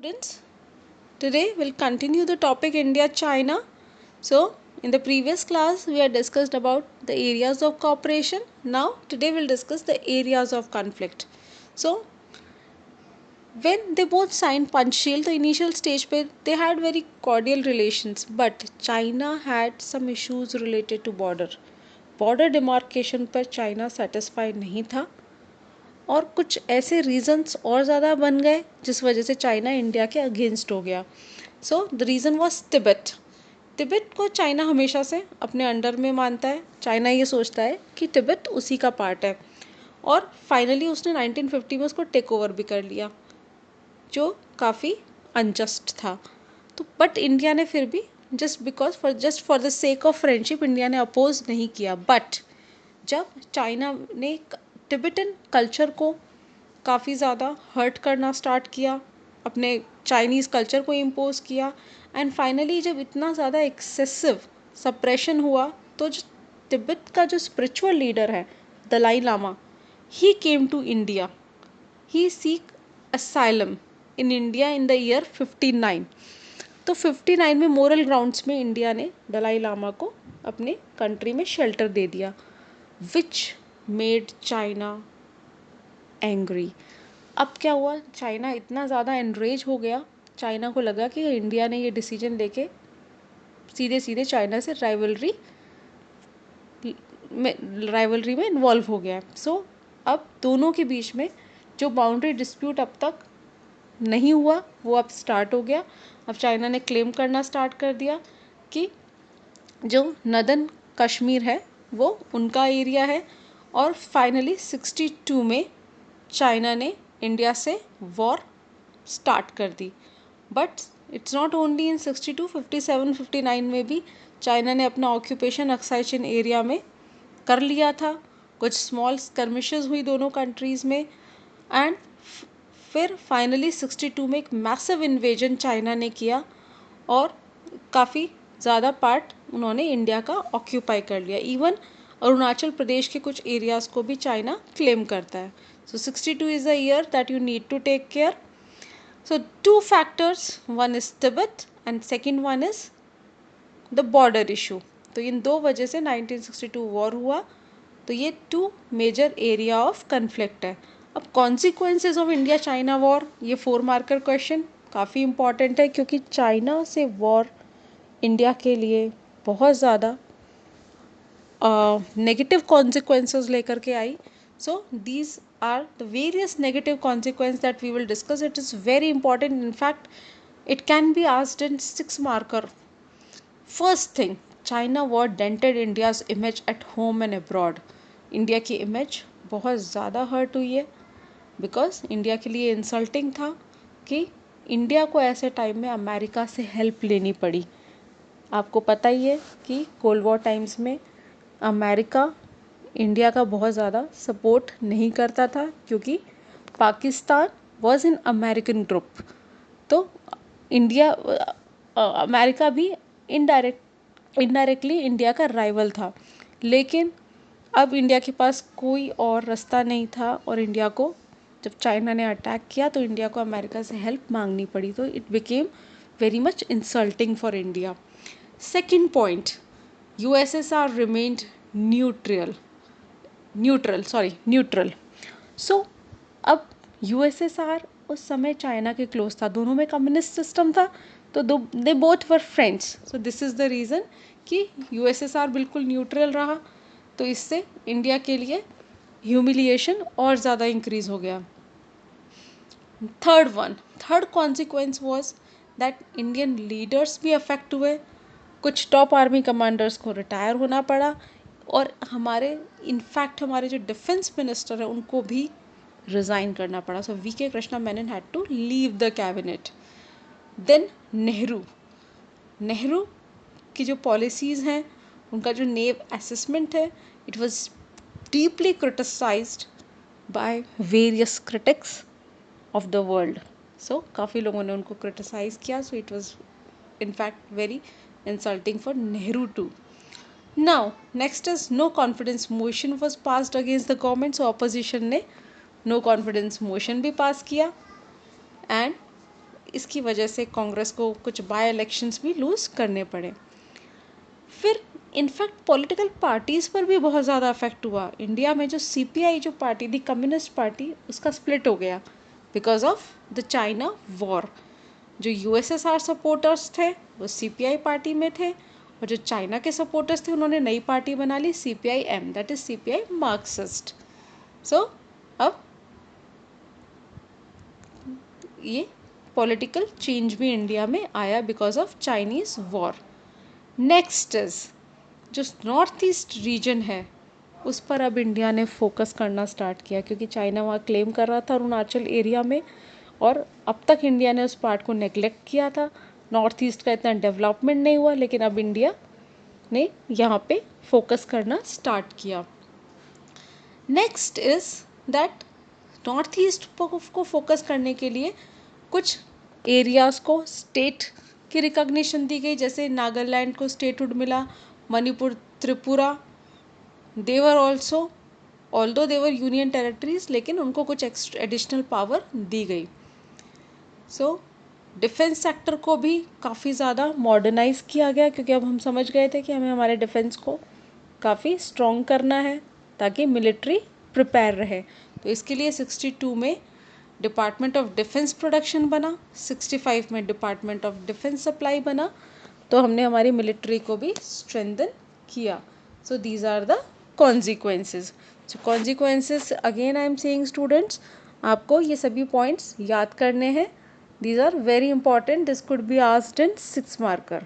Students, today we'll continue the topic India-China. So, in the previous class, we had discussed about the areas of cooperation. Now, today we'll discuss the areas of conflict. So, when they both signed Panchsheel, the initial stage पे they had very cordial relations, but China had some issues related to border. Border demarcation पर China satisfied नहीं था और कुछ ऐसे reasons और ज़्यादा बन गए जिस वजह से चाइना इंडिया के अगेंस्ट हो गया. So the reason was Tibet. Tibet को चाइना हमेशा से अपने अंडर में मानता है. चाइना ये सोचता है कि तिब्बत उसी का पार्ट है और फाइनली उसने 1950 में उसको टेक ओवर भी कर लिया जो काफ़ी अनजस्ट था. तो बट इंडिया ने फिर भी just for the sake of friendship India ने अपोज नहीं किया. बट जब चाइना ने तिब्बतन कल्चर को काफ़ी ज़्यादा हर्ट करना स्टार्ट किया, अपने चाइनीज़ कल्चर को इम्पोज किया एंड फाइनली जब इतना ज़्यादा एक्सेसिव सप्रेशन हुआ तो जो तिब्बत का जो स्पिरिचुअल लीडर है Dalai Lama, he came to India. He seek asylum in India in the year 59. तो 59 में मोरल ग्राउंड्स में इंडिया ने दलाई लामा को अपने कंट्री में शेल्टर दे दिया, विच मेड चाइना एंग्री. अब क्या हुआ, चाइना इतना ज़्यादा एनरेज हो गया, चाइना को लगा कि इंडिया ने ये डिसीजन लेके सीधे सीधे चाइना से राइवलरी में इन्वॉल्व हो गया है. सो अब दोनों के बीच में जो बाउंड्री डिस्प्यूट अब तक नहीं हुआ वो अब स्टार्ट हो गया. अब चाइना ने क्लेम करना स्टार्ट कर दिया कि जो नदन कश्मीर है वो उनका एरिया है और फाइनली 62 में चाइना ने इंडिया से वॉर स्टार्ट कर दी. But it's not only in 62, 57, 59 में भी चाइना ने अपना ऑक्यूपेशन अक्साई चिन एरिया में कर लिया था. कुछ स्मॉल स्कर्मिशेस हुई दोनों कंट्रीज़ में एंड फिर फाइनली 62 में एक मैसिव इन्वेजन चाइना ने किया और काफ़ी ज़्यादा पार्ट उन्होंने इंडिया का ऑक्यूपाई कर लिया. इवन अरुणाचल प्रदेश के कुछ एरियाज़ को भी चाइना क्लेम करता है. So 62 is the year that you need to take care. So two factors, one is Tibet and second one is the border issue. तो इन दो वजह से 1962 वॉर हुआ. तो ये two major area of conflict है. अब consequences of India China war, ये 4 मार्कर क्वेश्चन काफ़ी इंपॉर्टेंट है क्योंकि चाइना से वॉर इंडिया के लिए बहुत ज़्यादा नेगेटिव कॉन्सिक्वेंसेज लेकर के आई. So these are the various negative consequences that we will discuss. It is very important. In fact, it can be asked in 6 marker. First thing, China war dented India's image at home and abroad. India की image बहुत ज़्यादा hurt हुई है because India के लिए insulting था कि India को ऐसे टाइम में अमेरिका से हेल्प लेनी पड़ी. आपको पता ही है कि कोल्ड वॉर टाइम्स में अमेरिका इंडिया का बहुत ज़्यादा सपोर्ट नहीं करता था क्योंकि Pakistan was in American group. तो इंडिया अमेरिका भी इनडायरेक्टली इंडिया का राइवल था. लेकिन अब इंडिया के पास कोई और रास्ता नहीं था और इंडिया को जब चाइना ने अटैक किया तो इंडिया को अमेरिका से हेल्प मांगनी पड़ी. तो it became very much insulting for India. Second point, USSR remained neutral. So अब USSR उस समय चाइना के क्लोज था, दोनों में कम्युनिस्ट सिस्टम था तो they both were friends. So this is the reason कि USSR बिल्कुल न्यूट्रल रहा. तो इससे इंडिया के लिए ह्यूमिलिएशन और ज़्यादा इंक्रीज हो गया. Third consequence was that Indian leaders भी अफेक्ट हुए. कुछ टॉप आर्मी कमांडर्स को रिटायर होना पड़ा और हमारे जो डिफेंस मिनिस्टर है उनको भी रिज़ाइन करना पड़ा. So VK Krishna Menon had to leave the cabinet. Then Nehru की जो पॉलिसीज़ हैं, उनका जो नेव असेसमेंट है, it was deeply criticised by various critics of the world. So काफ़ी लोगों ने उनको क्रिटिसाइज़ किया. So it was in fact very insulting for Nehru too. Now next is no confidence motion was passed against the government. So opposition ने no confidence motion भी पास किया and इसकी वजह से कांग्रेस को कुछ बाय इलेक्शंस भी लूज़ करने पड़े। फिर इनफैक्ट पॉलिटिकल पार्टीज़ पर भी बहुत ज़्यादा अफेक्ट हुआ। इंडिया में जो सीपीआई जो पार्टी थी, कम्युनिस्ट पार्टी, उसका स्प्लिट हो गया because of the China war. जो यूएसएसआर सपोर्टर्स थे वो सीपीआई पार्टी में थे, और जो चाइना के सपोर्टर्स थे उन्होंने नई पार्टी बना ली CPI M, that is CPI Marxist. So अब ये पॉलिटिकल चेंज भी इंडिया में आया because of Chinese war. Next is जो नॉर्थ ईस्ट रीजन है उस पर अब इंडिया ने फोकस करना स्टार्ट किया, क्योंकि चाइना वहाँ क्लेम कर रहा था अरुणाचल एरिया में, और अब तक इंडिया ने उस पार्ट को नेग्लेक्ट किया था। नॉर्थ ईस्ट का इतना डेवलपमेंट नहीं हुआ, लेकिन अब इंडिया ने यहाँ पे फोकस करना स्टार्ट किया। Next is that north east को फोकस करने के लिए कुछ एरियाज़ को स्टेट की रिकॉग्निशन दी गई, जैसे नागालैंड को स्टेटहुड मिला, Manipur, Tripura, they were also, although they were union territories, लेकिन उनको कुछ एडिशनल पावर दी गई। सो डिफेंस सेक्टर को भी काफ़ी ज़्यादा मॉडर्नाइज किया गया, क्योंकि अब हम समझ गए थे कि हमें हमारे डिफेंस को काफ़ी स्ट्रॉन्ग करना है ताकि मिलिट्री प्रिपेयर रहे। तो इसके लिए 62 में डिपार्टमेंट ऑफ डिफेंस प्रोडक्शन बना, 65 में डिपार्टमेंट ऑफ डिफेंस सप्लाई बना। तो हमने हमारी मिलिट्री को भी स्ट्रेंथन किया। So these are the consequences. So consequences again I am saying students, आपको ये सभी पॉइंट्स याद करने हैं। These are very important. This could be asked in 6 marker.